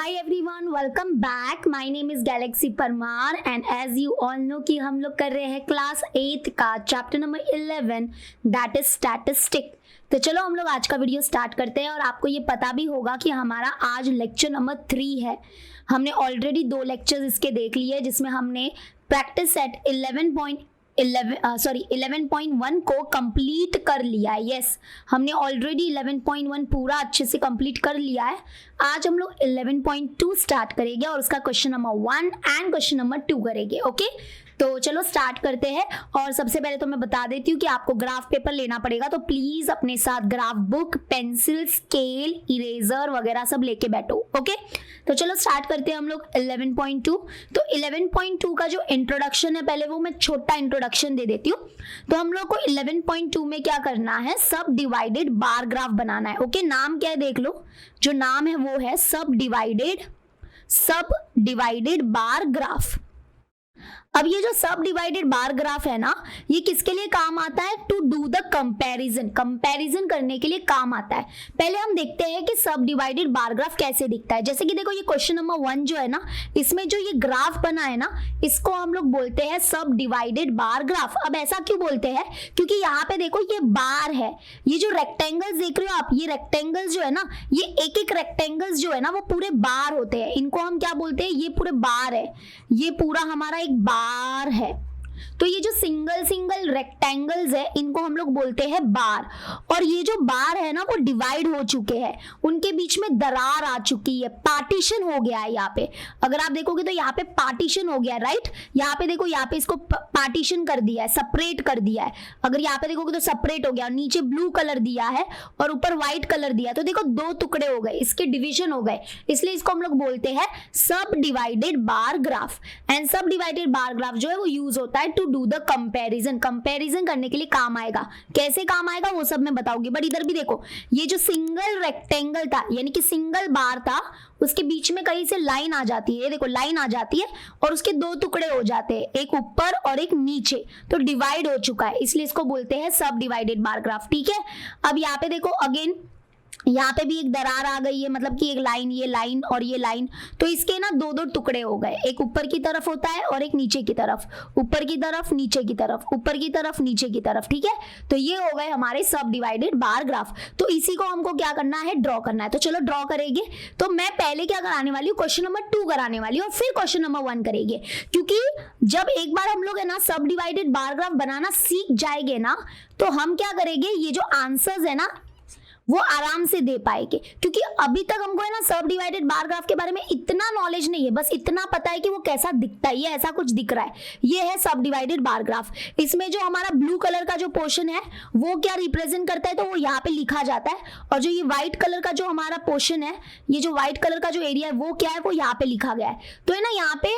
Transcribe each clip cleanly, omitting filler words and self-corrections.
Hi everyone, welcome back. My name is Galaxy Parmar and as you all know कि हम लोग कर रहे हैं क्लास 8 का chapter number 11 that is statistic. तो चलो हम लोग आज का वीडियो स्टार्ट करते हैं और आपको ये पता भी होगा कि हमारा आज लेक्चर नंबर 3 है। हमने ऑलरेडी 2 लेक्चर्स इसके देख लिए जिसमें हमने प्रैक्टिस सेट 11.1 को कंप्लीट कर लिया है। यस, हमने ऑलरेडी 11.1 पूरा अच्छे से कंप्लीट कर लिया है। आज हम लोग 11.2 स्टार्ट करेंगे और उसका question number 1 and question number 2 करेंगे। ओके, तो चलो स्टार्ट करते हैं। और सबसे पहले तो मैं बता देती हूँ कि आपको ग्राफ पेपर लेना पड़ेगा, तो प्लीज अपने साथ graph book, pencil, scale, eraser वगैरह सब लेके बैठो। ओके, तो चलो स्टार्ट करते हैं हम लोग 11.2। तो 11.2 का जो इंट्रोडक्शन है, पहले वो मैं छोटा इंट्रोडक्शन दे देती हूँ। तो हम लोग को 11.2 में क्या करना है, सब डिवाइडेड बार ग्राफ बनाना है। ओके, नाम क्या है देख लो, जो नाम है वो है सब डिवाइडेड बार ग्राफ। अब ये जो सब डिवाइडेड बार ग्राफ है ना, ये किसके लिए काम आता है? टू डू द कंपैरिजन करने के लिए काम आता है। पहले हम देखते हैं कि सब डिवाइडेड बार ग्राफ कैसे दिखता है। जैसे कि देखो, ये क्वेश्चन नंबर 1 जो है ना, इसमें जो ये ग्राफ बना है ना, इसको हम लोग बोलते हैं सब डिवाइडेड बार ग्राफ। अब ऐसा क्यों बोलते हैं? क्योंकि यहाँ पे देखो ये बार है, ये जो रेक्टेंगल्स देख रहे हो आप, ये रेक्टेंगल्स जो है ना, ये एक एक रेक्टेंगल्स जो है ना वो पूरे बार होते हैं। इनको हम क्या बोलते हैं? ये पूरे बार है, ये पूरा हमारा एक बार है। तो ये जो सिंगल रेक्टेंगल्स है, इनको हम लोग बोलते हैं बार। और ये जो बार है ना, वो डिवाइड हो चुके हैं, उनके बीच में दरार आ चुकी है, पार्टीशन हो गया है। यहाँ पे अगर आप देखोगे तो यहाँ पे पार्टीशन हो गया, राइट। यहाँ पे देखो, यहाँ पे इसको पार्टीशन कर दिया है, सेपरेट कर दिया है। अगर यहाँ पे देखोगे तो सेपरेट हो गया, नीचे ब्लू कलर दिया है और ऊपर व्हाइट कलर दिया, तो देखो 2 टुकड़े हो गए, इसके डिविजन हो गए। इसलिए इसको हम लोग बोलते हैं सब डिवाइडेड बार ग्राफ। एंड सब डिवाइडेड बार ग्राफ जो है वो यूज होता है टू डू द कंपैरिजन करने के लिए काम आएगा। कैसे काम आएगा वो सब मैं बताऊंगी। बट इधर भी देखो, ये जो सिंगल रेक्टेंगल था, यानी कि सिंगल बार था, उसके बीच में कहीं से लाइन आ जाती है। ये देखो लाइन आ जाती है और उसके 2 टुकड़े हो जाते हैं, एक ऊपर और एक नीचे, तो डिवाइड हो चुका है, इसलिए इसको बोलते हैं सब डिवाइडेड बार ग्राफ। ठीक है, अब यहाँ पे देखो अगेन, यहाँ पे भी एक दरार आ गई है, मतलब कि एक लाइन, ये लाइन और ये लाइन, तो इसके ना 2 टुकड़े हो गए, एक ऊपर की तरफ होता है और एक नीचे की तरफ, ऊपर की तरफ नीचे की तरफ, ऊपर की तरफ नीचे की तरफ। ठीक है, तो ये हो गए हमारे सब डिवाइडेड बार ग्राफ। तो इसी को हमको क्या करना है, ड्रॉ करना है। तो चलो ड्रॉ करेंगे। तो मैं पहले क्या कराने वाली हूँ, क्वेश्चन नंबर 2 कराने वाली हूँ और फिर क्वेश्चन नंबर 1 करेंगे। क्योंकि जब एक बार हम लोग है ना सब डिवाइडेड बार ग्राफ बनाना सीख जाएंगे ना, तो हम क्या करेंगे, ये जो आंसर्स है ना वो आराम से दे पाएंगे। क्योंकि अभी तक हमको है ना सब डिवाइडेड बार ग्राफ के बारे में इतना नॉलेज नहीं है, बस इतना पता है कि वो कैसा दिखता है, ये ऐसा कुछ दिख रहा है, ये है सब डिवाइडेड बार ग्राफ। इसमें जो हमारा ब्लू कलर का जो पोर्शन है वो क्या रिप्रेजेंट करता है, तो वो यहाँ पे लिखा जाता है। और जो ये व्हाइट कलर का जो हमारा पोर्शन है, ये जो व्हाइट कलर का जो एरिया है वो क्या है, वो यहाँ पे लिखा गया है। तो है ना, यहाँ पे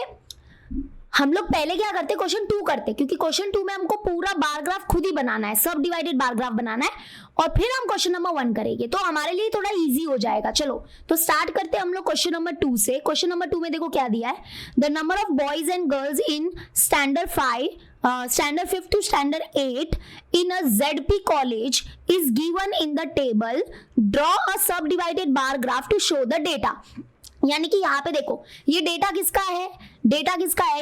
हम लोग पहले क्या करते, क्वेश्चन 2 करते, क्योंकि क्वेश्चन 2 में हमको पूरा बार ग्राफ खुद ही बनाना है, सब डिवाइडेड बार ग्राफ बनाना है, और फिर हम क्वेश्चन नंबर 1 करेंगे, तो हमारे लिए थोड़ा इजी हो जाएगा। चलो तो स्टार्ट करते हैं हम लोग क्वेश्चन नंबर 2 से। क्वेश्चन नंबर 2 में देखो क्या दिया है, the number of boys and girls in standard 5 to standard 8 in a ZP college is given in the table. Draw a subdivided bar graph to show the data. यानी कि यहाँ पे देखो, ये डेटा किसका है,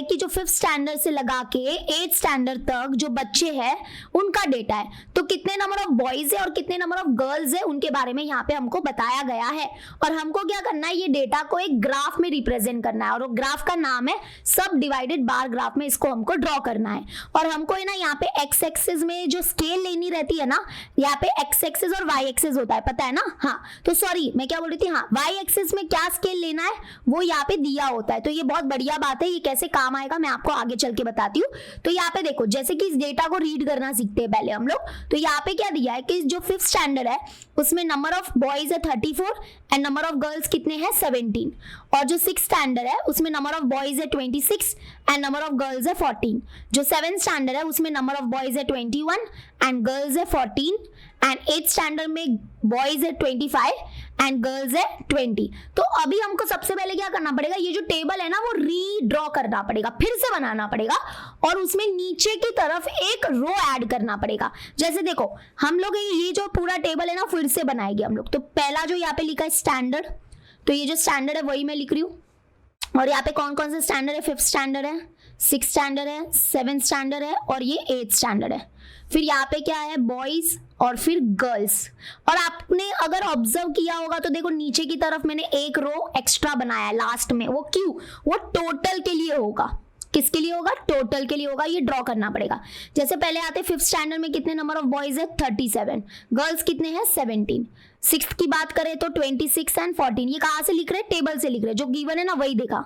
कि जो 5th स्टैंडर्ड से लगा के 8th स्टैंडर्ड तक जो बच्चे हैं उनका डेटा है। तो कितने नंबर ऑफ बॉयज है और कितने नंबर ऑफ गर्ल्स है उनके बारे में यहाँ पे हमको बताया गया है। और हमको क्या करना है, ये डेटा को एक ग्राफ में रिप्रेजेंट करना है, और वो ग्राफ का नाम है सब डिवाइडेड बार ग्राफ में इसको हमको ड्रॉ करना है। और हमको है ना यहाँ पे एक्स एक्सिस में जो स्केल लेनी रहती है ना, यहाँ पे एक्स एक्सिस और वाई एक्सिस होता है, पता है ना। हाँ, तो सॉरी मैं क्या बोल रही थी, हाँ, वाई एक्सिस में क्या स्केल लेना है वो यहाँ पे दिया होता है। तो ये बहुत बढ़िया बात है, ये कैसे काम आएगा मैं आपको आगे चल के बताती हूँ। तो यहाँ पे देखो, जैसे कि इस डेटा को रीड करना सीखते हैं पहले हम लोग, तो यहाँ पे क्या दिया है कि जो 5th स्टैंडर्ड है उसमें नंबर ऑफ बॉयज है 34 एंड नंबर ऑफ गर्ल्स कितने हैं 17। और जो 6th स्टैंडर्ड है उसमें नंबर ऑफ बॉयज है 26 एंड नंबर ऑफ गर्ल्स है 14। जो 7th स्टैंडर्ड है उसमें नंबर ऑफ बॉयज है 21 एंड गर्ल्स है 14। एंड 8th स्टैंडर्ड में बॉयज है 25 एंड गर्ल्स है 20। तो अभी हमको सबसे पहले क्या करना पड़ेगा, ये जो टेबल है ना वो रीड्रॉ करना पड़ेगा, फिर से बनाना पड़ेगा, और उसमें नीचे की तरफ एक रो ऐड करना पड़ेगा। जैसे देखो, हम लोग ये जो पूरा टेबल है ना फिर से बनाएंगे हम लोग। तो पहला जो यहाँ पे लिखा है स्टैंडर्ड, तो ये जो स्टैंडर्ड है वही मैं लिख रही हूँ। और यहाँ पे कौन कौन से स्टैंडर्ड है, 5th स्टैंडर्ड है, 6th स्टैंडर्ड है, 7th स्टैंडर्ड है और ये 8th स्टैंडर्ड है। फिर यहाँ पे क्या है, बॉयज और फिर गर्ल्स। और आपने अगर ऑब्जर्व किया होगा तो देखो नीचे की तरफ मैंने एक रो एक्स्ट्रा बनाया है लास्ट में, वो क्यों, वो टोटल के लिए होगा। किसके लिए होगा, टोटल के लिए होगा, ये ड्रॉ करना पड़ेगा। जैसे पहले आते 5th स्टैंडर्ड में कितने नंबर ऑफ बॉयज है, 37, गर्ल्स कितने हैं 17, 6th की बात करें तो 26 एंड 14, ये कहाँ से लिख रहे हैं, टेबल से लिख रहे हैं, जो गिवन है ना वही देखा।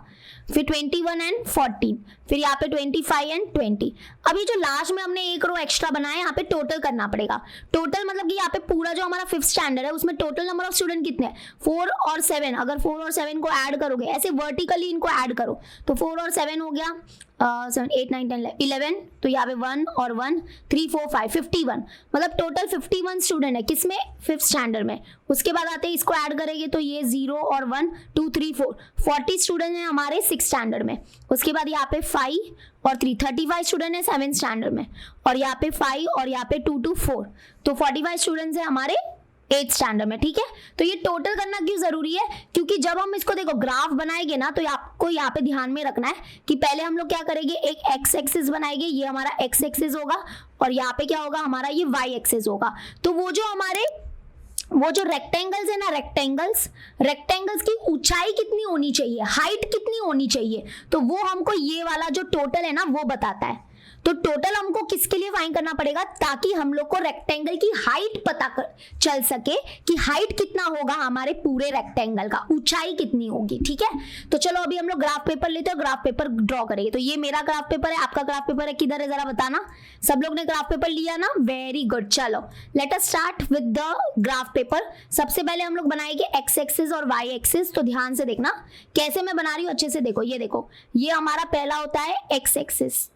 फिर 21 एंड 14, फिर यहाँ पे 25 एंड 20। अभी जो लास्ट में हमने एक रो एक्स्ट्रा बनाया है, यहाँ पे टोटल करना पड़ेगा। टोटल मतलब कि यहाँ पे पूरा जो हमारा 5th स्टैंडर्ड है उसमें टोटल नंबर ऑफ स्टूडेंट कितने हैं, 4 और 7। अगर 4 और 7 को ऐड करोगे, ऐसे वर्टिकली इनको ऐड करो तो 4 और 7 हो गया 7, 8, 9, 10, 11, तो यहाँ पे 1 और 1, 3, 4, 5, 51, मतलब टोटल 51 स्टूडेंट है किसमें, 5th स्टैंडर्ड में। उसके बाद आते हैं इसको ऐड करेंगे तो ये 0 और 1, 2, 3, 4, 40 स्टूडेंट हैं हमारे 6th स्टैंडर्ड में। उसके बाद यहाँ पे 5 और 3, 35 स्टूडेंट है 7th स्टैंडर्ड में। और यहाँ पे 5 और यहाँ पे 2, 2, 4, तो 45 स्टूडेंट्स हैं हमारे 8th स्टैंडर्ड में। ठीक है, तो ये टोटल करना क्यों जरूरी है, क्योंकि जब हम इसको देखो ग्राफ बनाएंगे ना तो आपको यहाँ पे ध्यान में रखना है कि पहले हम लोग क्या करेंगे, एक एक्स एक्सिस बनाएंगे, ये हमारा एक्स एक्सिस होगा और यहाँ पे क्या होगा हमारा, ये वाई एक्सिस होगा। तो वो जो रेक्टेंगल्स है ना, रेक्टेंगल्स की ऊंचाई कितनी होनी चाहिए, हाइट कितनी होनी चाहिए, तो वो हमको ये वाला जो टोटल है ना वो बताता है। तो टोटल हमको किसके लिए फाइंड करना पड़ेगा, ताकि हम लोग को रेक्टेंगल की हाइट पता चल सके कि हाइट कितना होगा हमारे पूरे रेक्टेंगल का, ऊंचाई कितनी होगी। ठीक है, तो चलो अभी हम लोग ग्राफ पेपर लेते हैं, ग्राफ पेपर ड्रॉ करेंगे। तो ये मेरा ग्राफ पेपर है, आपका ग्राफ पेपर है किधर है जरा बताना। सब लोग ने ग्राफ पेपर लिया ना, वेरी गुड। चलो let us start with the graph paper. सबसे पहले हम लोग बनाएंगे एक्स एक्सिस और वाई एक्सिस। तो ध्यान से देखना कैसे मैं बना रही हूँ, अच्छे से देखो। ये देखो, ये हमारा पहला होता है x axis,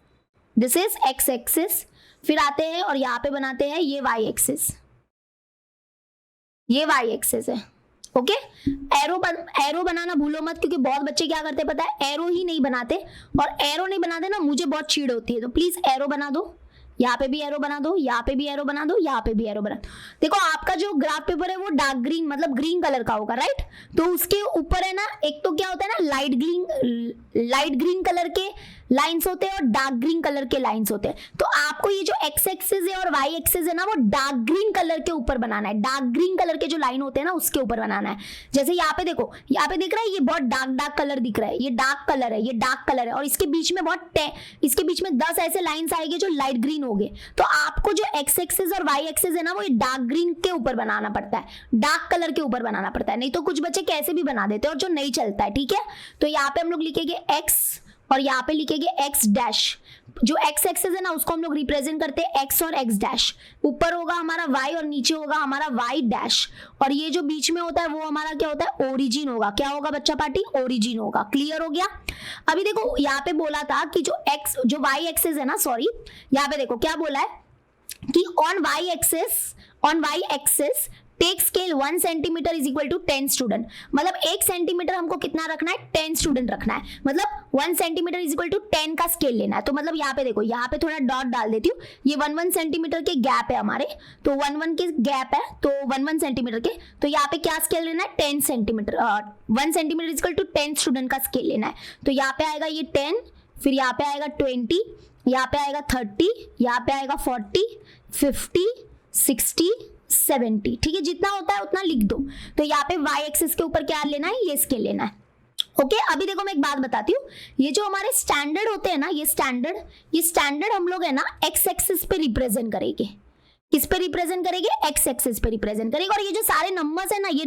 this is x axis. फिर आते हैं और यहाँ पे बनाते हैं ये वाई एक्सिस, ये वाई एक्सिस है। ओके, एरो बनाना भूलो मत, क्योंकि बहुत बच्चे क्या करते पता है, एरो ही नहीं बनाते, और एरो नहीं बनाते ना मुझे बहुत चिढ़ होती है। तो प्लीज एरो बना दो, यहाँ पे भी एरो बना दो, यहाँ पे भी एरो बना दो, यहाँ पे भी एरो बना दो। देखो आपका जो ग्राफ पेपर है वो डार्क ग्रीन मतलब ग्रीन कलर का होगा, राइट। तो उसके ऊपर है ना, एक तो क्या होता है ना, लाइट ग्रीन कलर के लाइंस होते हैं और डार्क ग्रीन कलर के लाइंस होते हैं। तो आपको ये जो एक्स एक्सिस है और वाई एक्सिस है ना, वो डार्क ग्रीन कलर के ऊपर बनाना है। डार्क ग्रीन कलर के जो लाइन होते हैं ना उसके ऊपर बनाना है। जैसे यहाँ पे देखो, यहाँ पे दिख रहा है ये बहुत डार्क कलर दिख रहा है, ये डार्क कलर है, ये डार्क कलर है, और इसके बीच में इसके बीच में 10 ऐसे लाइंस आएंगे जो लाइट ग्रीन होंगे। तो आपको जो एक्स एक्सिस और वाई एक्सिस है ना, वो डार्क ग्रीन के ऊपर बनाना पड़ता है, डार्क कलर के ऊपर बनाना पड़ता है, नहीं तो कुछ बच्चे कैसे भी बना देते हैं और जो नहीं चलता है। ठीक है, तो यहाँ पे हम लोग लिखेंगे एक्स और यहाँ पे लिखेंगे एक्स डैश। जो एक्स एक्सिस है ना उसको हम लोग रिप्रेजेंट करते हैं एक्स और एक्स डैश। ऊपर होगा हमारा वाई और नीचे होगा हमारा वाई डैश, और ये जो बीच में होता है वो हमारा क्या होता है, ओरिजिन होगा। क्या होगा बच्चा पार्टी, ओरिजिन होगा। क्लियर हो गया। अभी देखो यहाँ पे बोला था कि जो वाई एक्सिस है ना, सॉरी यहाँ पे देखो क्या बोला है कि on Y axis take scale 1 centimetre is equal to 10 student. मतलब 1 सेंटीमीटर हमको कितना रखना है, 10 स्टूडेंट रखना है। मतलब 1 सेंटीमीटर इज इक्वल टू 10 का स्केल लेना है। तो मतलब यहाँ पे देखो, यहाँ पे थोड़ा डॉट डाल देती हूँ, ये 1 सेंटीमीटर के गैप है हमारे, तो 1 के गैप है, तो 1 सेंटीमीटर के, तो यहाँ पे क्या स्केल लेना है, 10 centimetre. 1 centimetre is equal to 10 student का स्केल लेना है। तो यहाँ पे आएगा ये 10, फिर यहाँ पे आएगा 20, यहाँ पे आएगा 30, यहाँ पे आएगा 40, 50, 60, 70। ठीक है, जितना होता है उतना लिख दो। तो यहाँ पे वाई एक्सिस के ऊपर क्या लेना है, ये स्केल लेना है। ओके, अभी देखो मैं एक बात बताती हूँ, ये जो हमारे स्टैंडर्ड होते हैं ना, ये स्टैंडर्ड हम लोग है ना एक्स एक्सिस पे रिप्रेजेंट करेंगे। किस पे रिप्रेजेंट करेंगे, एक्स एक्सिस पे रिप्रेजेंट करेंगे। और ये जो सारे नंबर्स है ना, ये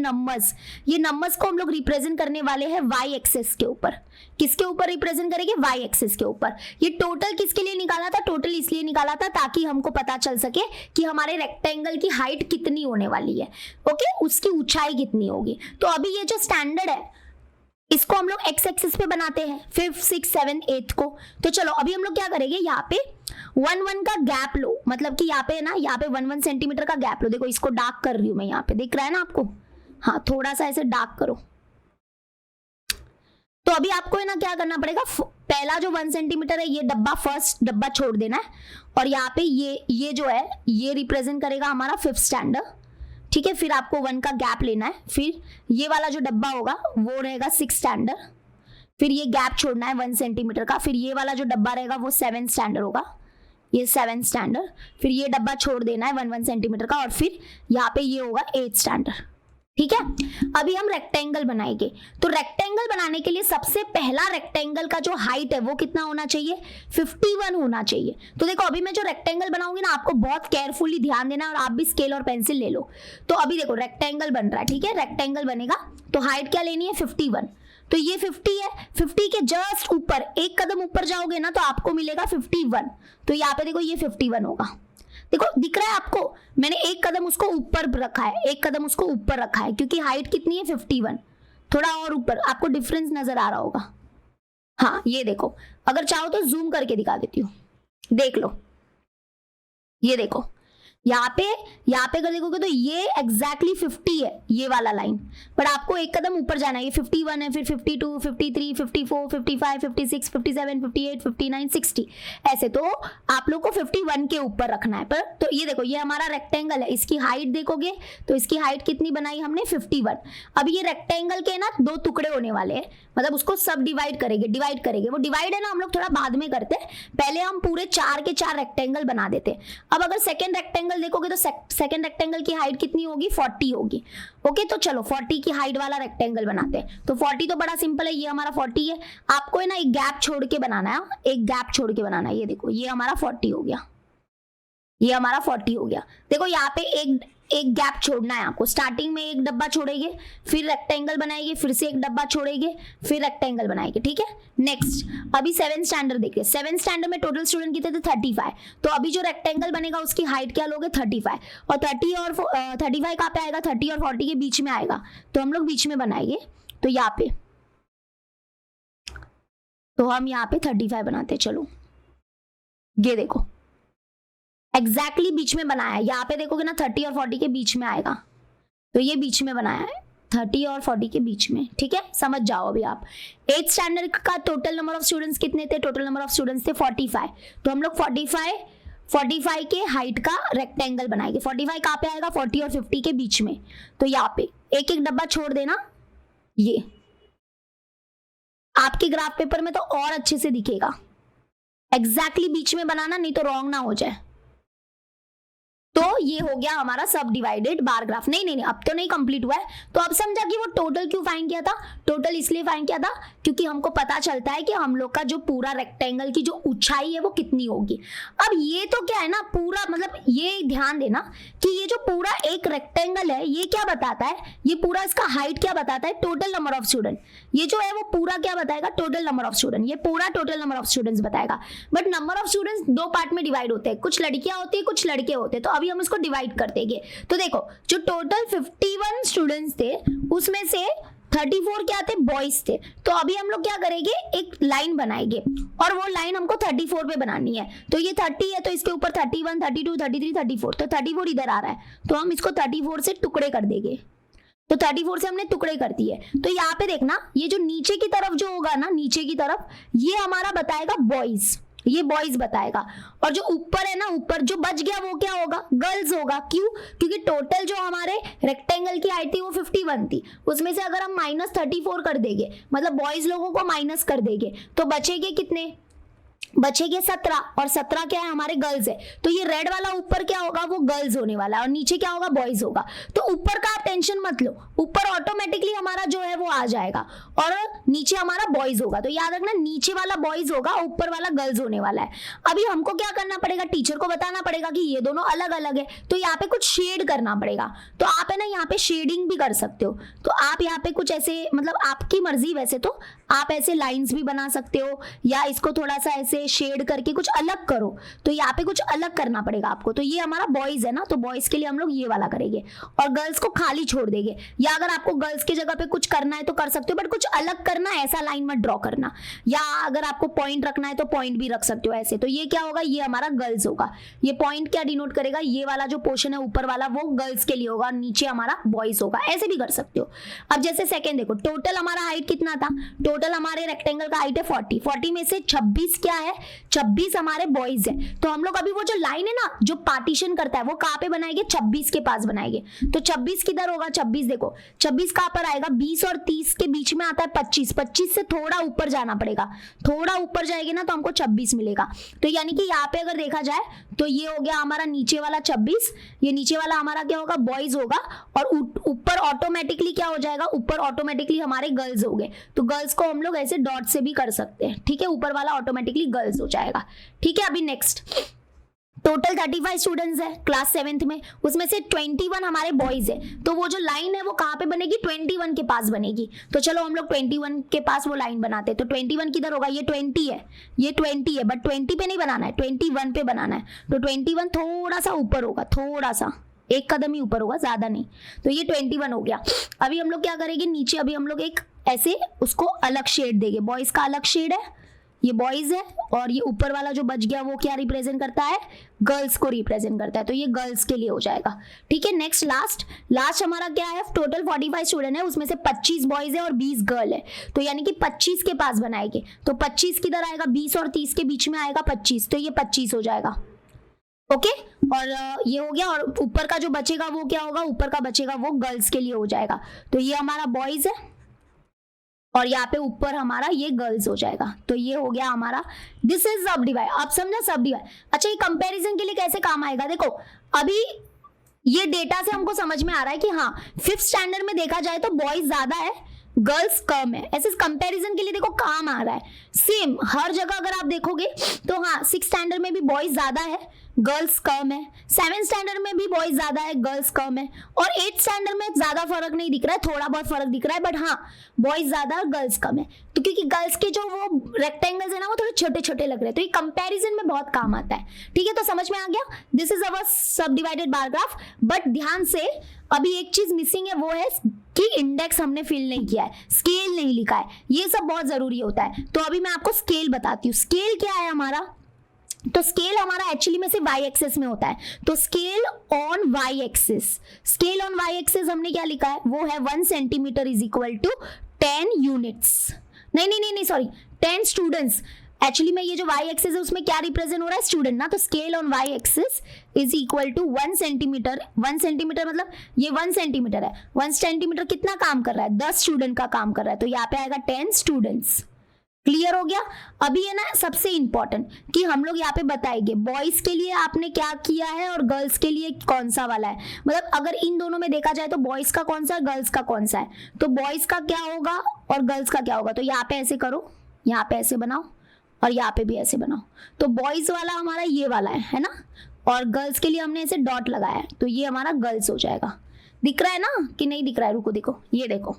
नंबर्स को हम लोग रिप्रेजेंट करने वाले हैं वाई एक्सिस के ऊपर। किसके ऊपर रिप्रेजेंट करेंगे, वाई एक्सिस के ऊपर। ये टोटल किसके लिए निकाला था, टोटल इसलिए निकाला था ताकि हमको पता चल सके कि हमारे रेक्टेंगल की हाइट कितनी होने वाली है। ओके, उसकी ऊंचाई कितनी होगी। तो अभी ये जो स्टैंडर्ड है इसको हम लोग एक्स एक्सिस पे बनाते हैं 5th 6th 7th 8th को। तो चलो अभी हम लोग क्या करेंगे, यहाँ पे 1 का गैप लो, मतलब कि यहाँ पे ना, यहाँ पे 1 सेंटीमीटर का गैप लो। देखो इसको डार्क कर रही हूं मैं, यहाँ पे दिख रहा है ना आपको, हाँ थोड़ा सा ऐसे डार्क करो। तो अभी आपको है ना क्या करना पड़ेगा, पहला जो 1 सेंटीमीटर है ये फर्स्ट डब्बा छोड़ देना है, और यहाँ पे ये जो है ये रिप्रेजेंट करेगा हमारा 5th स्टैंडर्ड। ठीक है, फिर आपको 1 का गैप लेना है, फिर ये वाला जो डब्बा होगा वो रहेगा 6 स्टैंडर्ड, फिर ये गैप छोड़ना है 1 सेंटीमीटर का, फिर ये वाला जो डब्बा रहेगा वो 7 स्टैंडर्ड होगा, ये 7 स्टैंडर्ड, फिर ये डब्बा छोड़ देना है 1 सेंटीमीटर का, और फिर यहाँ पे ये होगा 8 स्टैंडर्ड। ठीक है, अभी हम रेक्टेंगल बनाएंगे। तो रेक्टेंगल बनाने के लिए सबसे पहला रेक्टेंगल का जो हाइट है वो कितना होना चाहिए, 51 होना चाहिए। तो देखो अभी मैं जो रेक्टेंगल बनाऊंगी ना, आपको बहुत केयरफुली ध्यान देना है, और आप भी स्केल और पेंसिल ले लो। तो अभी देखो रेक्टेंगल बन रहा है, ठीक है, रेक्टेंगल बनेगा तो हाइट क्या लेनी है, 51। तो ये 50 है, 50 के जस्ट ऊपर एक कदम ऊपर जाओगे ना तो आपको मिलेगा 51। तो यहाँ पे देखो ये 51 होगा, देखो दिख रहा है आपको, मैंने एक कदम उसको ऊपर रखा है, एक कदम उसको ऊपर रखा है, क्योंकि हाइट कितनी है 51, थोड़ा और ऊपर, आपको डिफरेंस नजर आ रहा होगा। हाँ ये देखो, अगर चाहो तो जूम करके दिखा देती हूँ, देख लो, ये देखो यहाँ पे अगर देखोगे तो ये एग्जैक्टली 50 है ये वाला लाइन, बट आपको एक कदम ऊपर जाना है, ये 51 है, फिर 52, 53, 54, 55, 56, 57, 58, 59, 60, ऐसे। तो आप लोग को 51 के ऊपर रखना है। पर तो ये देखो ये हमारा रेक्टेंगल है, इसकी हाइट देखोगे तो इसकी हाइट कितनी बनाई हमने, 51। अब ये रेक्टेंगल के ना 2 टुकड़े होने वाले हैं, मतलब उसको सब डिवाइड करेंगे, वो डिवाइड है ना हम लोग थोड़ा बाद में करते हैं, पहले हम पूरे 4 के 4 रेक्टेंगल बना देते हैं। अब अगर सेकेंड रेक्टेंगल देखोगे तो सेकंड रेक्टेंगल की हाइट कितनी होगी, 40 होगी। ओके, तो चलो 40 की हाइट वाला रेक्टेंगल बनाते हैं। तो 40 तो बड़ा सिंपल है, ये हमारा 40 है, आपको है ना एक गैप छोड़ के बनाना है, एक गैप छोड़ के बनाना है। ये देखो ये हमारा 40 हो गया, ये हमारा 40 हो गया। देखो यहाँ पे एक गैप छोड़ना है आपको, स्टार्टिंग में एक डब्बा छोड़ेंगे, फिर रेक्टेंगल बनाएंगे, फिर से एक डब्बा छोड़ेंगे, फिर रेक्टेंगल बनाएंगे। ठीक है, नेक्स्ट अभी 7 स्टैंडर्ड देखिए, 7 स्टैंडर्ड में टोटल स्टूडेंट कितने थे, 35। तो अभी जो रेक्टेंगल बनेगा उसकी हाइट क्या लोगे, 35, और 30 और 35 कहाँ पे आएगा, 30 और 40 के बीच में आएगा, तो हम लोग बीच में बनाएंगे। तो यहाँ पे तो हम यहाँ पे 35 बनाते हैं। चलो ये देखो एग्जैक्टली बीच में बनाया है, यहाँ पे देखोगे ना 30 और 40 के बीच में आएगा, तो ये बीच में बनाया है 30 और 40 के बीच में। ठीक है, समझ जाओ अभी आप। 8th स्टैंडर्ड का टोटल नंबर ऑफ स्टूडेंट्स कितने थे, टोटल नंबर ऑफ स्टूडेंट्स थे 45। तो हम लोग 45 के हाइट का रेक्टेंगल बनाएंगे। 45 कहाँ पे आएगा, 40 और 50 के बीच में। तो यहाँ पे एक एक डब्बा छोड़ देना, ये आपके ग्राफ पेपर में तो और अच्छे से दिखेगा, एग्जैक्टली बीच में बनाना, नहीं तो रॉन्ग ना हो जाए। तो ये हो गया हमारा सब डिवाइडेड बार ग्राफ। नहीं, अब तो नहीं कंप्लीट हुआ है। तो अब समझा कि वो टोटल क्यों फाइंड किया था, टोटल इसलिए फाइंड किया था क्योंकि हमको पता चलता है कि हम लोग का जो पूरा रेक्टेंगल की जो ऊंचाई है वो कितनी होगी। अब ये तो क्या है ना, पूरा मतलब ये ध्यान देना कि ये जो पूरा एक रेक्टेंगल है ये क्या बताता है, ये पूरा इसका हाइट क्या बताता है, टोटल नंबर ऑफ स्टूडेंट। ये जो है वो पूरा क्या बताएगा, टोटल नंबर ऑफ स्टूडेंट, ये पूरा टोटल नंबर ऑफ स्टूडेंट्स बताएगा। But number of students 2 part में डिवाइड होते हैं, कुछ लड़कियां होती है कुछ लड़के होते हैं। तो अभी हम इसको डिवाइड कर देंगे। तो देखो जो टोटल 51 स्टूडेंट्स थे उसमें से 34 क्या थे, बॉयज थे। तो अभी हम लोग क्या करेंगे, एक लाइन बनाएंगे, और वो लाइन हमको 34 पे बनानी है। तो ये 30 है तो इसके ऊपर 31, 32, 33, 34, तो 34 इधर आ रहा है, तो हम इसको 34 से टुकड़े कर देंगे। तो 34 से हमने टुकड़े कर दिए। तो यहाँ पे देखना, ये जो नीचे की तरफ जो होगा ना, नीचे की तरफ ये हमारा बताएगा बॉयज, ये बॉयज बताएगा, और जो ऊपर है ना, ऊपर जो बच गया वो क्या होगा, गर्ल्स होगा। क्यों, क्योंकि टोटल जो हमारे रेक्टेंगल की हाइट थी वो 51 थी, उसमें से अगर हम -34 कर देंगे, मतलब बॉयज लोगों को माइनस कर देंगे, तो बचेंगे कितने, बचेंगे 17, और 17 क्या है, हमारे गर्ल्स है। तो ये रेड वाला ऊपर क्या होगा, वो गर्ल्स होने वाला है, और नीचे क्या होगा, बॉयज होगा। तो ऊपर का आप टेंशन मत लो, ऊपर ऑटोमेटिकली हमारा जो है वो आ जाएगा, और नीचे हमारा बॉयज होगा। तो याद रखना, नीचे वाला बॉयज होगा, ऊपर वाला गर्ल्स होने वाला है। अभी हमको क्या करना पड़ेगा, टीचर को बताना पड़ेगा कि ये दोनों अलग अलग है, तो यहाँ पे कुछ शेड करना पड़ेगा। तो आप है ना यहाँ पे शेडिंग भी कर सकते हो। तो आप यहाँ पे कुछ ऐसे, मतलब आपकी मर्जी, वैसे तो आप ऐसे लाइंस भी बना सकते हो, या इसको थोड़ा सा ऐसे शेड करके कुछ अलग करो। तो यहाँ पे कुछ अलग करना पड़ेगा आपको। तो ये हमारा बॉयज है ना, तो बॉयज के लिए हम लोग ये वाला करेंगे, और गर्ल्स को खाली छोड़ देंगे। या अगर आपको गर्ल्स की जगह पे कुछ करना है तो कर सकते हो, बट कुछ अलग करना, ऐसा लाइन मत ड्रॉ करना। या अगर आपको पॉइंट रखना है तो पॉइंट भी रख सकते हो ऐसे। तो ये क्या होगा, ये हमारा गर्ल्स होगा। ये पॉइंट क्या डिनोट करेगा, ये वाला जो पोर्शन है ऊपर वाला वो गर्ल्स के लिए होगा, नीचे हमारा बॉयज होगा। ऐसे भी कर सकते हो। अब जैसे सेकेंड देखो, टोटल हमारा हाइट कितना था, टोटल हमारे रेक्टेंगल का हाइट है 40 में से 26 क्या है, है, 26 हमारे बॉयज है। तो हम लोग अभी वो जो लाइन है ना जो पार्टीशन करता है वो कहाँ पे बनाएंगे, 26 के पास बनाएंगे। तो 26 किधर होगा, 26 देखो 26 कहाँ पर आएगा, 20 और 30 के बीच में आता है 25, 25 से थोड़ा ऊपर जाना पड़ेगा, थोड़ा ऊपर जाएंगे ना तो हमको 26 मिलेगा। तो यानी कि यहाँ पे अगर देखा जाए तो ये हो गया हमारा नीचे वाला 26, ये नीचे वाला हमारा क्या होगा, बॉयज होगा, और ऊपर ऑटोमेटिकली क्या हो जाएगा, ऊपर ऑटोमेटिकली हमारे गर्ल्स हो गए। तो गर्ल्स को हम लोग ऐसे डॉट से भी कर सकते हैं, ठीक है, ऊपर वाला ऑटोमेटिकली गर्ल्स हो जाएगा। ठीक है, अभी नेक्स्ट टोटल 35 स्टूडेंट्स है क्लास 7th में, उसमें से 21 हमारे बॉयज है। तो वो जो लाइन है वो कहाँ पे बनेगी, 21 के पास बनेगी। तो चलो हम लोग 21 के पास वो लाइन बनाते हैं। तो 21 किधर होगा, ये 20 है, ये 20 है, बट 20 पे नहीं बनाना है, 21 पे बनाना है। तो 21 थोड़ा सा ऊपर होगा, थोड़ा सा, एक कदम ही ऊपर होगा, ज्यादा नहीं। तो ये 21 हो गया। अभी हम लोग क्या करेंगे, नीचे अभी हम लोग एक ऐसे उसको अलग शेड देंगे, बॉयज का अलग शेड है, ये बॉयज है, और ये ऊपर वाला जो बच गया वो क्या रिप्रेजेंट करता है, गर्ल्स को रिप्रेजेंट करता है। तो ये गर्ल्स के लिए हो जाएगा। ठीक है, नेक्स्ट लास्ट हमारा क्या है, टोटल 45 स्टूडेंट है, उसमें से 25 बॉयज है और 20 गर्ल है। तो यानी कि 25 के पास बनाएंगे। तो 25 किधर आएगा, 20 और 30 के बीच में आएगा 25, तो ये 25 हो जाएगा। ओके, और ये हो गया। और ऊपर का जो बचेगा वो क्या होगा, ऊपर का बचेगा वो गर्ल्स के लिए हो जाएगा। तो ये हमारा बॉयज है और यहाँ पे ऊपर हमारा ये गर्ल्स हो जाएगा। तो ये हो गया हमारा, दिस इज सब डिवाइड। आप समझा, सब डिवाइड। अच्छा, ये कंपैरिजन के लिए कैसे काम आएगा, देखो अभी ये डेटा से हमको समझ में आ रहा है कि हाँ 5th स्टैंडर्ड में देखा जाए तो बॉयज ज्यादा है, गर्ल्स कम है। ऐसे कंपैरिजन के लिए देखो काम आ रहा है। सेम हर जगह अगर आप देखोगे तो हाँ 6th स्टैंडर्ड में भी बॉयज ज्यादा है, गर्ल्स कम है, 7th स्टैंडर्ड में भी बॉयज ज्यादा है, गर्ल्स कम है, और 8th स्टैंडर्ड में ज्यादा फर्क नहीं दिख रहा है, थोड़ा बहुत फर्क दिख रहा है, बट हाँ बॉयज ज्यादा और गर्ल्स कम है। तो क्योंकि गर्ल्स के जो वो रेक्टेंगल्स है ना वो थोड़े छोटे छोटे लग रहे हैं, तो ये कंपैरिजन में बहुत काम आता है। ठीक है, तो समझ में आ गया, दिस इज अवर सब डिवाइडेड बार ग्राफ। बट ध्यान से अभी एक चीज मिसिंग है, वो है कि इंडेक्स हमने फिल नहीं किया है, स्केल नहीं लिखा है, ये सब बहुत जरूरी होता है। तो अभी मैं आपको स्केल बताती हूँ। स्केल क्या है हमारा, तो स्केल हमारा एक्चुअली में से वाई एक्सेस में होता है। तो scale on Y axis, scale on Y axis हमने क्या लिखा है, वो है 1 centimetre is equal to 10 units, नहीं सॉरी 10 स्टूडेंट्स। एक्चुअली में ये जो वाई एक्सेस है उसमें क्या रिप्रेजेंट हो रहा है, स्टूडेंट ना। तो scale on Y axis is equal to 1 centimetre, 1 centimetre मतलब ये 1 सेंटीमीटर है, 1 सेंटीमीटर कितना काम कर रहा है, 10 स्टूडेंट का काम कर रहा है। तो यहाँ पे आएगा 10 स्टूडेंट्स। क्लियर हो गया। अभी है ना सबसे इंपॉर्टेंट कि हम लोग यहाँ पे बताएंगे बॉयज के लिए आपने क्या किया है और गर्ल्स के लिए कौन सा वाला है। मतलब अगर इन दोनों में देखा जाए तो बॉयज का कौन सा है, गर्ल्स का कौन सा है, तो बॉयज का क्या होगा और गर्ल्स का क्या होगा। तो यहाँ पे ऐसे करो, यहाँ पे ऐसे बनाओ और यहाँ पे भी ऐसे बनाओ। तो बॉयज वाला हमारा ये वाला है ना, और गर्ल्स के लिए हमने ऐसे डॉट लगाया है, तो ये हमारा गर्ल्स हो जाएगा। दिख रहा है ना कि नहीं दिख रहा है, रुको देखो, ये देखो।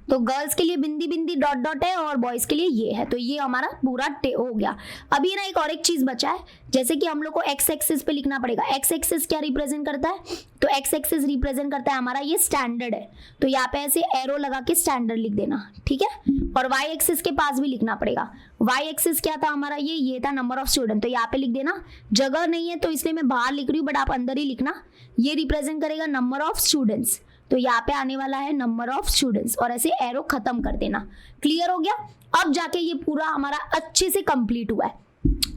तो गर्ल्स के लिए बिंदी बिंदी डॉट डॉट है और बॉयज के लिए ये है। तो ये हमारा पूरा हो गया। अभी ना एक और एक चीज बचा है, जैसे कि हम लोग को एक्स एक्सिस पे लिखना पड़ेगा। एक्स एक्सिस क्या रिप्रेजेंट करता है, तो एक्स एक्सिस रिप्रेजेंट करता है हमारा ये स्टैंडर्ड है। तो यहाँ पे ऐसे एरो लगा के स्टैंडर्ड लिख देना, ठीक है। और वाई एक्सिस के पास भी लिखना पड़ेगा। वाई एक्सिस क्या था हमारा, ये था नंबर ऑफ स्टूडेंट। तो यहाँ पे लिख देना, जगह नहीं है तो इसलिए मैं बाहर लिख रही हूँ, बट आप अंदर ही लिखना। ये रिप्रेजेंट करेगा नंबर ऑफ स्टूडेंट्स, तो यहाँ पे आने वाला है नंबर ऑफ स्टूडेंट्स, और ऐसे एरो खत्म कर देना। क्लियर हो गया। अब जाके ये पूरा हमारा अच्छे से कंप्लीट हुआ है।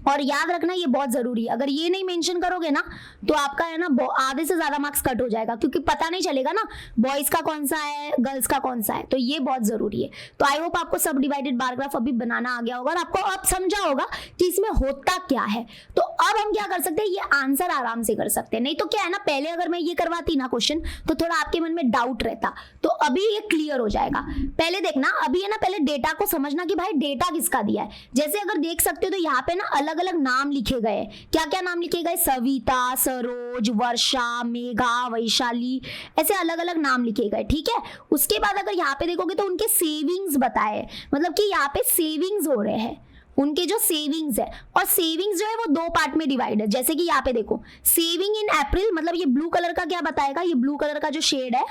और याद रखना ये बहुत जरूरी है, अगर ये नहीं मेंशन करोगे ना तो आपका है ना आधे से ज्यादा मार्क्स कट हो जाएगा, क्योंकि पता नहीं चलेगा ना बॉयज का कौन सा है, गर्ल्स का कौन सा है। तो ये बहुत जरूरी है। तो आई होप आपको सब डिवाइडेड बार ग्राफ अभी बनाना आ गया होगा और आपको अब समझा होगा कि इसमें होता क्या है। तो अब हम क्या कर सकते हैं, ये आंसर आराम से कर सकते हैं। नहीं तो क्या है ना, पहले अगर मैं ये करवाती ना क्वेश्चन तो थोड़ा आपके मन में डाउट रहता, तो अभी ये क्लियर हो जाएगा। पहले देखना, अभी है ना पहले डेटा को समझना कि भाई डेटा किसका दिया है। जैसे अगर देख सकते हो तो यहाँ पे ना अलग अलग नाम लिखे गए। क्या क्या नाम लिखे गए, सविता, सरोज, वर्षा, मेघा, वैशाली, ऐसे अलग अलग नाम लिखे गए, ठीक है। उसके बाद अगर यहाँ पे देखोगे तो उनके सेविंग्स बताए, मतलब कि यहाँ पे सेविंग्स हो रहे हैं, उनके जो सेविंग्स है। और सेविंग्स जो है वो 2 पार्ट में डिवाइड है। जैसे कि यहाँ पे देखो, सेविंग इन अप्रैल, मतलब ये ब्लू कलर का क्या बताएगा, ये ब्लू कलर का जो शेड है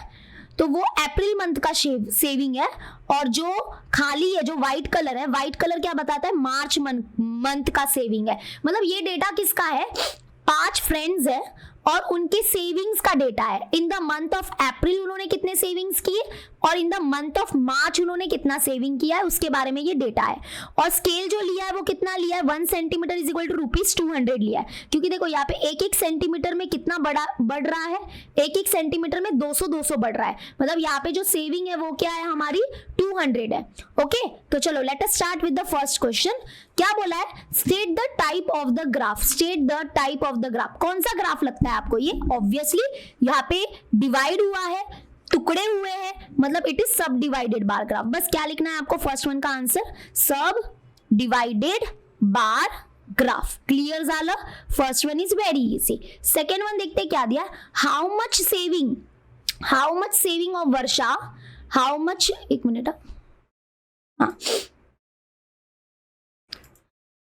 तो वो अप्रैल मंथ का सेविंग है। और जो खाली है, जो व्हाइट कलर है, व्हाइट कलर क्या बताता है, मार्च मंथ का सेविंग है। मतलब ये डेटा किसका है, 5 फ्रेंड्स है और उनके सेविंग्स का डेटा है। इन द मंथ ऑफ अप्रैल उन्होंने कितने सेविंग्स किए और इन द मंथ ऑफ मार्च उन्होंने कितना सेविंग किया है, उसके बारे में ये डेटा है। और स्केल जो लिया है वो कितना लिया है, 1 सेंटीमीटर इज इक्वल टू ₹200 लिया है, क्योंकि देखो यहाँ पे एक एक सेंटीमीटर में कितना बढ़ रहा है, एक एक सेंटीमीटर में 200 बढ़ रहा है, मतलब यहाँ पे जो सेविंग है वो क्या है हमारी 200 है। ओके, तो चलो let us start with the first question. क्या बोला है, state the type of the graph, state the type of the graph. कौन सा ग्राफ लगता है आपको, ये ऑब्वियसली यहाँ पे डिवाइड हुआ है, टुकड़े हुए हैं, मतलब इट इज सब डिवाइडेड बार ग्राफ। बस क्या लिखना है आपको, फर्स्ट वन का आंसर सब डिवाइडेड बार ग्राफ। क्लियर झालं, first one is very easy. Second one देखते क्या दिया, how much saving of Varsha, how much, एक मिनट, हाँ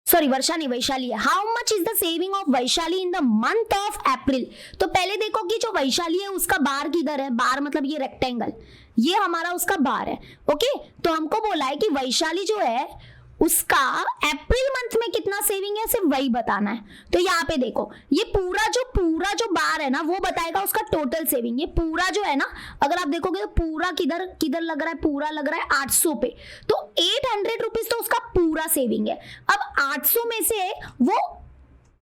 सॉरी वर्षा नहीं वैशाली है। How much is the saving of Vaishali in the month of अप्रैल। तो पहले देखो कि जो वैशाली है उसका बार किधर है, बार मतलब ये रेक्टेंगल, ये हमारा उसका बार है। ओके, तो हमको बोला है कि वैशाली जो है उसका अप्रैल मंथ में कितना सेविंग है, सिर्फ वही बताना है। तो यहाँ पे देखो ये पूरा जो बार है ना वो बताएगा उसका टोटल सेविंग। ये पूरा जो है ना, अगर आप देखोगे तो पूरा किधर लग रहा है, पूरा लग रहा है 800 पे, तो 800 रुपीज तो उसका पूरा सेविंग है। अब 800 में से वो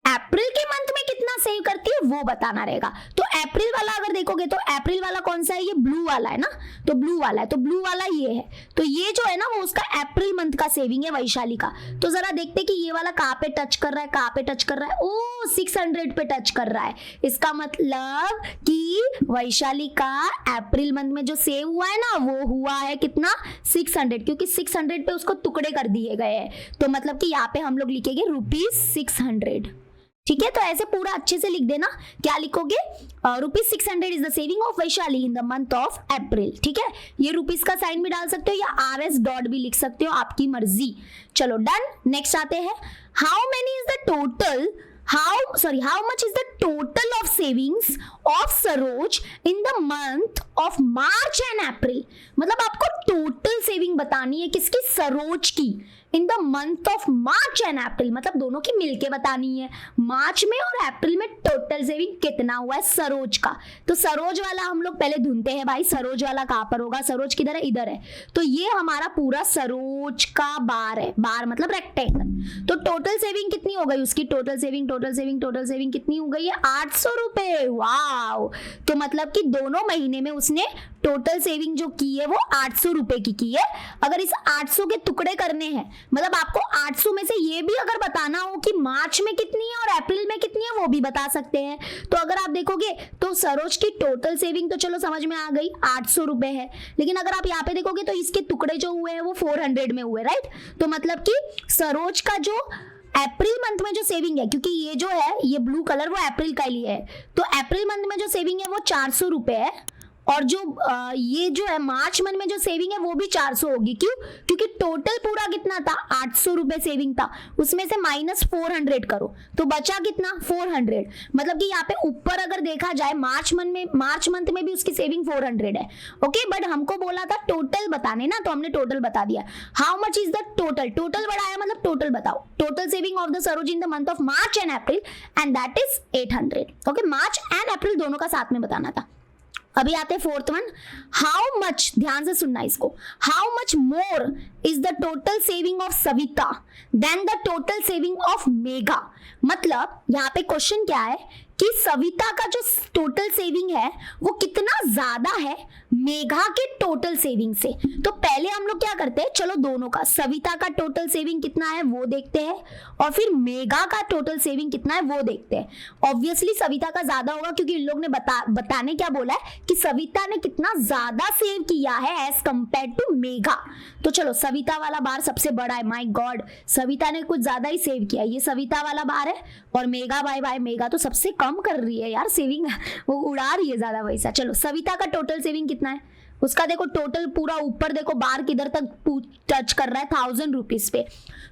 अप्रैल के मंथ में कितना सेव करती है वो बताना रहेगा। तो अप्रैल वाला अगर देखोगे तो अप्रैल वाला कौन सा है, ये ब्लू वाला है ना, तो ब्लू वाला है, तो ब्लू वाला ये है, तो ये जो है ना वो उसका अप्रैल मंथ का सेविंग है वैशाली का। तो जरा देखते कि ये वाला कहाँ पे टच कर रहा है, कहाँ पे टच कर रहा है, ओ 600 पे टच कर रहा है। इसका मतलब कि वैशाली का अप्रैल मंथ में जो सेव हुआ है ना वो हुआ है कितना, 600, क्योंकि 600 पे उसको टुकड़े कर दिए गए हैं। तो मतलब कि यहाँ पे हम लोग लिखेंगे ₹600। ठीक है, तो ऐसे पूरा अच्छे से लिख देना। क्या लिखोगे, ₹600 is the saving of Vaishali in the month of अप्रैल। ठीक है, ये रुपीस का साइन भी डाल सकते हो या RS डॉट भी लिख सकते हो, आपकी मर्जी। चलो डन, नेक्स्ट आते हैं, how much is the total of savings of Saroj in the month of March and April. मतलब आपको टोटल सेविंग बतानी है किसकी, सरोज की, इन the month of March and April, मतलब दोनों की मिलके बतानी है, मार्च में और अप्रैल में टोटल सेविंग कितना हुआ है सरोज का। तो सरोज वाला हम लोग पहले ढूंढते हैं भाई, सरोज वाला कहाँ पर होगा, सरोज किधर है, इधर है। तो ये हमारा पूरा सरोज का बार है, बार मतलब रेक्टेंगल। तो टोटल सेविंग कितनी हो गई उसकी, टोटल सेविंग कितनी हो गई है, 800 रुपए। वाओ, तो मतलब कि दोनों महीने में उसने टोटल सेविंग जो की है वो 800 रुपए की है। अगर इस 800 के टुकड़े करने हैं, मतलब आपको 800 में से ये भी अगर बताना हो कि मार्च में कितनी है और अप्रैल में कितनी है वो भी बता सकते हैं। तो अगर आप देखोगे तो सरोज की टोटल सेविंग तो चलो समझ में आ गई, 800 रुपए है, लेकिन अगर आप यहाँ पे देखोगे तो इसके टुकड़े जो हुए हैं वो 400 में हुए, राइट। तो मतलब कि सरोज का जो अप्रैल मंथ में जो सेविंग है, क्योंकि ये जो है ये ब्लू कलर वो अप्रैल का लिए है, तो अप्रैल मंथ में जो सेविंग है वो 400 रुपए है, और जो ये जो है मार्च मंथ में जो सेविंग है वो भी 400 होगी। क्यों, क्योंकि टोटल पूरा कितना था, 800 रुपए सेविंग था, उसमें से -400 करो तो बचा कितना, 400। मतलब कि यहाँ पे ऊपर अगर देखा जाए मार्च मंथ में भी उसकी सेविंग 400 है। ओके, बट हमको बोला था टोटल बताने ना, तो हमने टोटल बता दिया। How much is the total बढ़ाया, मतलब टोटल बताओ, total saving of the Saroj in the month of March and April, and that is 800। Okay, March and April दोनों का साथ में बताना था। अभी आते हैं फोर्थ वन, हाउ मच, ध्यान से सुनना इसको, how much more is the total saving of Savita than the total saving of Megha. मतलब यहाँ पे क्वेश्चन क्या है कि सविता का जो टोटल सेविंग है वो कितना ज्यादा है मेघा के टोटल सेविंग से। तो पहले हम लोग क्या करते हैं, चलो दोनों का, सविता का टोटल सेविंग कितना है वो देखते हैं, और फिर मेघा का टोटल सेविंग कितना है वो देखते हैं। ऑब्वियसली सविता का ज्यादा होगा, क्योंकि इन लोग ने बताने क्या बोला है कि सविता ने कितना ज्यादा सेव किया है एज कंपेयर टू मेघा। तो चलो सविता वाला बार सबसे बड़ा है, माय गॉड सविता ने कुछ ज्यादा ही सेव किया, ये सविता वाला बार है, और मेघा भाई मेघा तो सबसे कम कर रही है यार सेविंग, वो उड़ा रही है ज्यादा पैसा। चलो सविता का टोटल सेविंग कितना है, उसका देखो टोटल पूरा ऊपर देखो बार किधर तक टच कर रहा है, 1000 रुपीज पे।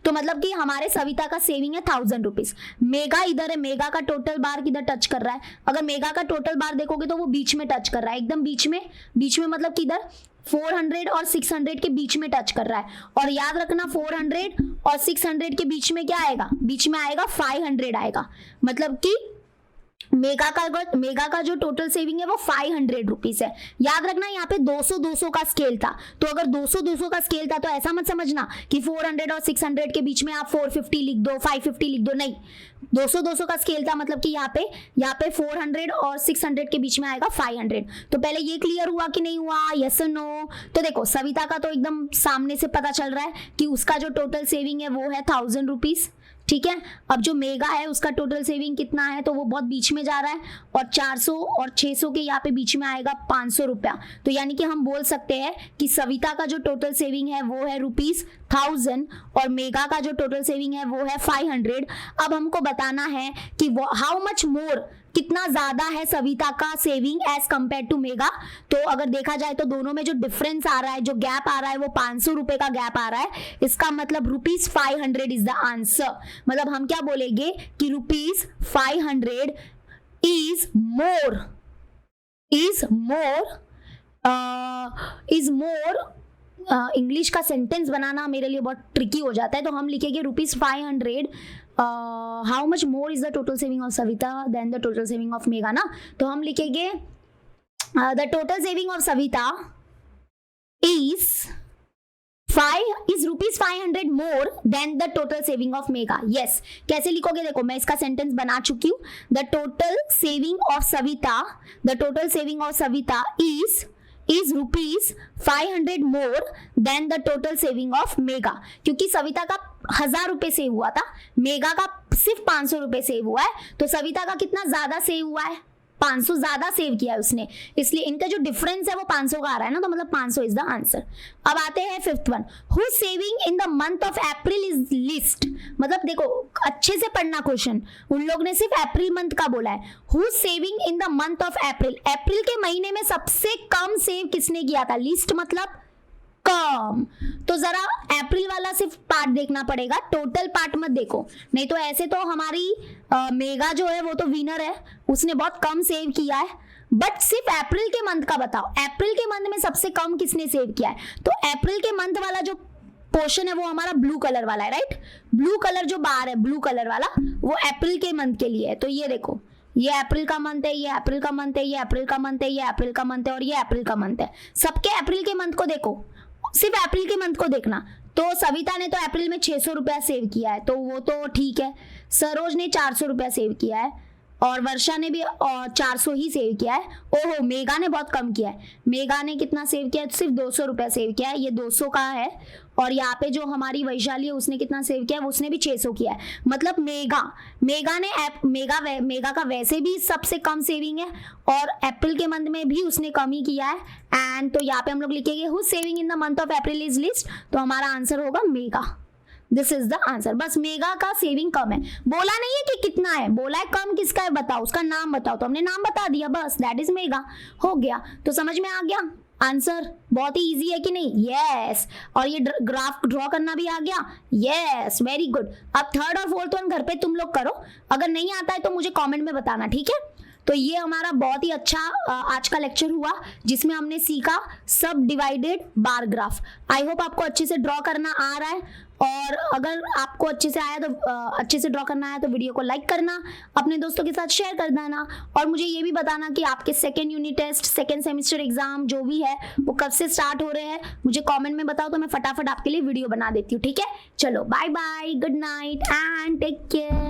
तो मतलब कि हमारे सविता का सेविंग है 1000 रुपीज। मेघा इधर है, मेघा का टोटल बार किधर टच कर रहा है, अगर मेघा का टोटल बार देखोगे तो वो बीच में टच कर रहा है, एकदम बीच में मतलब किधर 400 और 600 के बीच में टच कर रहा है। और याद रखना 400 और 600 के बीच में क्या आएगा, बीच में आएगा 500 आएगा, मतलब कि मेगा का जो टोटल सेविंग है वो 500 रुपीज है। याद रखना यहाँ पे 200 का स्केल था, तो अगर 200 का स्केल था तो ऐसा मत समझना कि 400 और 600 के बीच में आप 450 लिख दो, 550 लिख दो, नहीं, 200 का स्केल था, मतलब कि यहाँ पे 400 और 600 के बीच में आएगा 500। तो पहले ये क्लियर हुआ कि नहीं हुआ, यस और नो? तो देखो सविता का तो एकदम सामने से पता चल रहा है कि उसका जो टोटल सेविंग है वो है 1000 रुपीज, ठीक है। अब जो मेगा है उसका टोटल सेविंग कितना है, तो वो बहुत बीच में जा रहा है, और 400 और 600 के यहाँ पे बीच में आएगा 500 रुपया। तो यानी कि हम बोल सकते हैं कि सविता का जो टोटल सेविंग है वो है ₹1000 और मेगा का जो टोटल सेविंग है वो है 500। अब हमको बताना है कि हाउ मच मोर, कितना ज्यादा है सविता का saving as compare to Megha. तो अगर देखा जाए तो दोनों में जो डिफरेंस आ रहा है, जो गैप आ रहा है, वो 500 रुपए का गैप आ रहा है। इसका मतलब ₹500 इज द आंसर। मतलब हम क्या बोलेंगे कि ₹500 इज मोर। इंग्लिश का सेंटेंस बनाना मेरे लिए बहुत ट्रिकी हो जाता है, तो हम लिखेंगे ₹500 how much more is the total saving of Savita than the total saving of Megha ना। तो हम लिखेंगे the total saving of Savita is ₹500 more than the total saving of Megha. Yes, कैसे लिखोगे, देखो मैं इसका सेंटेंस बना चुकी हूँ। The total saving of Savita is ₹500 more than the total saving of Megha, क्योंकि सविता का 1000 रुपए सेव हुआ था, मेगा का सिर्फ 500 रुपए सेव हुआ है, तो सविता का कितना ज्यादा सेव हुआ है, 500 ज्यादा सेव किया है उसने, इसलिए इनका जो डिफरेंस है वो 500 का आ रहा है ना, तो मतलब 500 इज द आंसर। अब आते हैं 5th one, who saving in the month of April is list. मतलब देखो अच्छे से पढ़ना क्वेश्चन, उन लोग ने सिर्फ अप्रैल मंथ का बोला है। Who saving in the month of April, अप्रैल के महीने में सबसे कम सेव किसने किया था, लिस्ट मतलब कम। तो जरा अप्रैल वाला सिर्फ पार्ट देखना पड़ेगा, टोटल पार्ट मत देखो, नहीं तो ऐसे तो हमारी मेगा जो है वो तो विनर है, उसने बहुत कम सेव किया है, बट सिर्फ अप्रैल के मंथ का बताओ, अप्रैल के मंथ में सबसे कम किसने सेव किया है। तो अप्रैल के मंथ वाला जो पोर्शन है वो हमारा ब्लू कलर वाला है, राइट, ब्लू कलर जो बार है, ब्लू कलर वाला वो अप्रैल के मंथ के लिए है। तो ये देखो, ये अप्रैल का मंथ है, ये अप्रैल का मंथ है, ये अप्रैल का मंथ है, ये अप्रैल का मंथ है, और ये अप्रैल का मंथ है। सबके अप्रैल के मंथ को देखो, सिर्फ अप्रैल के मंथ को देखना। तो सविता ने तो अप्रैल में 600 रुपया सेव किया है, तो वो तो ठीक है। सरोज ने 400 रुपया सेव किया है, और वर्षा ने भी 400 ही सेव किया है। ओहो, मेगा ने बहुत कम किया है, मेगा ने कितना सेव किया है, सिर्फ 200 रुपया सेव किया है, ये 200 का है। और यहाँ पे जो हमारी वैशाली है उसने कितना सेव किया है, उसने भी 600 किया है। मतलब मेगा का वैसे भी सबसे कम सेविंग है, और अप्रैल के मंथ में भी उसने कम ही किया है। एंड तो यहाँ पे हम लोग लिखेंगे who saving in the month of April is list, तो हमारा आंसर होगा mega. This is the answer. बस मेगा का सेविंग कम है, बोला नहीं है कि कितना है, बोला है कम किसका है बताओ, उसका नाम बताओ, तो हमने नाम बता दिया, बस दैट इज मेगा, हो गया। तो समझ में आ गया आंसर, बहुत ही इजी है कि नहीं, यस। और ये ग्राफ ड्रॉ करना भी आ गया, यस, वेरी गुड। अब 3rd और 4th वन घर पे तुम लोग करो, अगर नहीं आता है तो मुझे कमेंट में बताना, ठीक है। तो ये हमारा बहुत ही अच्छा आज का लेक्चर हुआ, जिसमें हमने सीखा सब divided bar graph. I hope आपको अच्छे से ड्रॉ करना आ रहा है, और अगर आपको अच्छे से आया तो अच्छे से ड्रॉ करना आया तो वीडियो को लाइक करना, अपने दोस्तों के साथ शेयर कर देना, और मुझे ये भी बताना कि आपके 2nd unit test, 2nd semester exam जो भी है वो कब से स्टार्ट हो रहे हैं, मुझे कमेंट में बताओ, तो मैं फटाफट आपके लिए वीडियो बना देती हूँ, ठीक है। चलो bye bye, good night and take care.